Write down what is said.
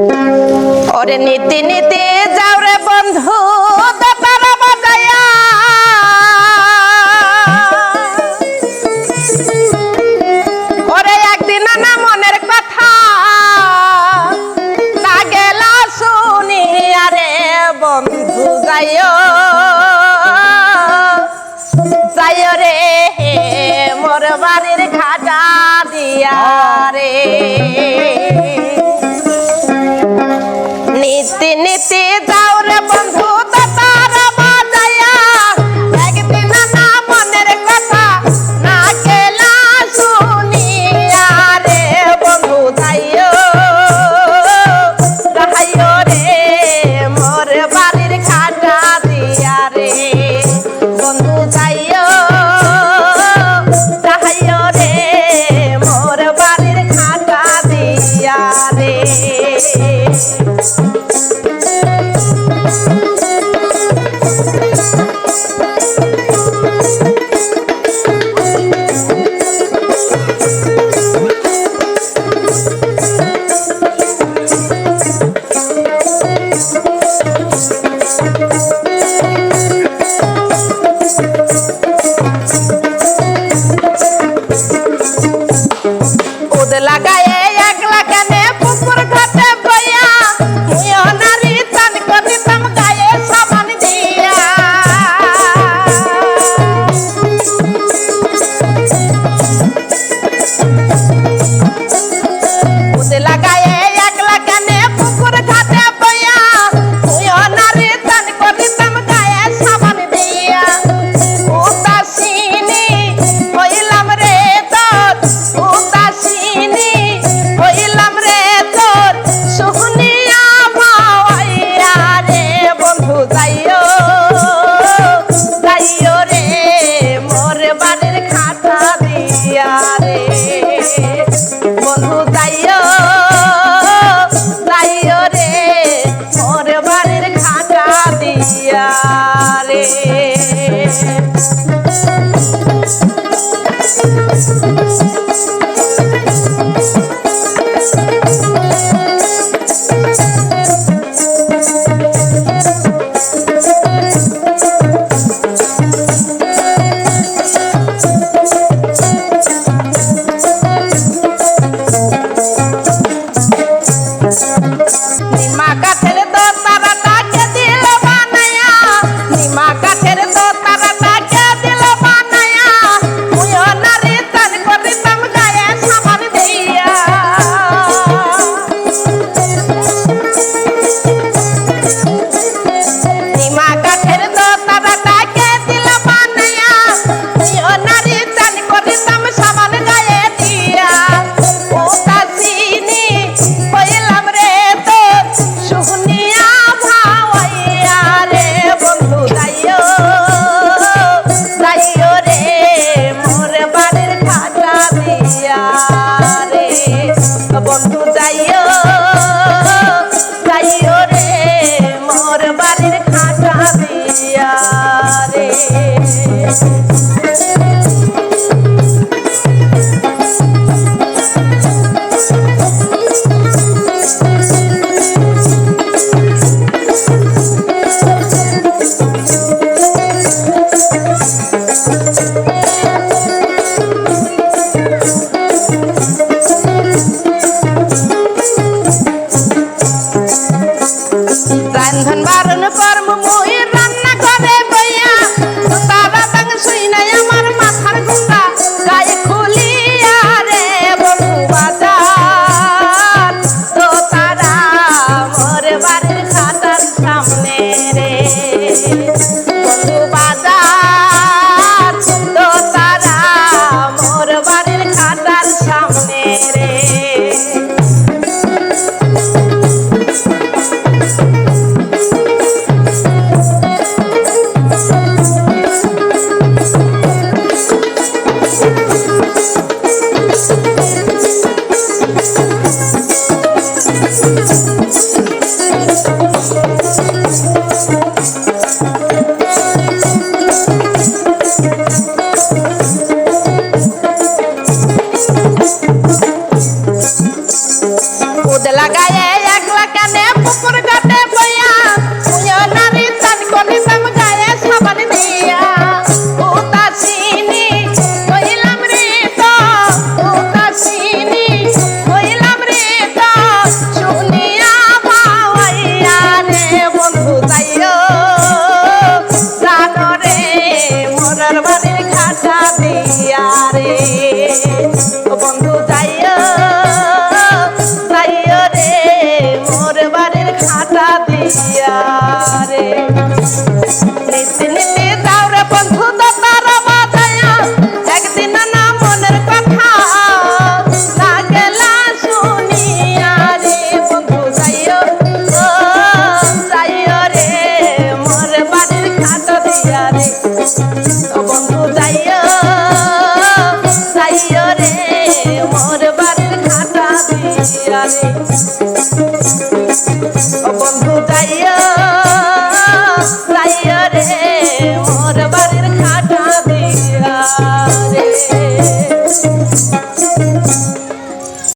ওরে নীতি নীতি যাও রে বন্ধু দাতারা বাজায়া, ওরে একদিন না মনের কথা না গেলা শুনিয়া রে বন্ধু যাইও যাইও রে মোর বাড়ির খাজা দিয়া রে। নীতি নীতি যাও রে বন্ধু দাতারা বাজায়া, একদিন না মনের কথা না গেলা শুনিয়া রে বন্ধু যাইও যাইও রে মোর বাড়ির খাজা দিয়া রে বন্ধু যাইও যাইও রে মোর বাড়ির খাজা দিয়া রে। উদ লাগায়ে একলা কানে পুকুর ঘাটে বইয়া, হিও নারী চান করিতাম গায়ে সাবান দিয়া। উদ লাগায়ে একলা কানে পুকুর ঘাটে বইয়া, হিও নারী চান করিতাম গায়ে সাবান দিয়া। উদাসীনী হইলাম রে তোর, উদাসীনী হইলাম রে তোর শুনিয়া ভাওয়াইয়া রে বন্ধু যাইও যাইও রে মোর বাড়ির খাতা দিয়া রে বন্ধু যাইও যাইও রে মোর বাড়ির খাতা দিয়া রে। নিমা কাঠের দোতারাটাকে দিল বানায়া, নিমা কাঠের দোতারাটাকে দিল বানায়া, মুইও নারী চান করিতাম গায়ে সাবান দিয়া। নিমা কাঠের দোতারাটাকে দিল বানায়া, মুইও নারী চান করিতাম সাবান গায়ে দিয়া। উদাসীনী হইলাম রে তোর শুনিয়া ভাওয়াইয়া রে বন্ধু যাইও যাইও রে মোর বাড়ির খাজা দিয়া রে বন্ধু যাইও যাইও রে মোর বাড়ির খাজা দিয়া রে। রান্ধন বারণ কর্ম মুই রান্না করে বইয়া, তারা তাং শুই নাই আমার মাথার গুঙ্গা গায়ে খুলিয়া রে বন্ধু বাজার তো তারা মোর বাড়ির খাতার সামনে রে বন্ধু বাজার তো তারা মোর বাড়ির খাতার সামনে রে। লাগায়ে এক লাখ রে ও বন্ধু যাইয়া যাইয়া রে মোর বাড়ির খাটা দিয়া রে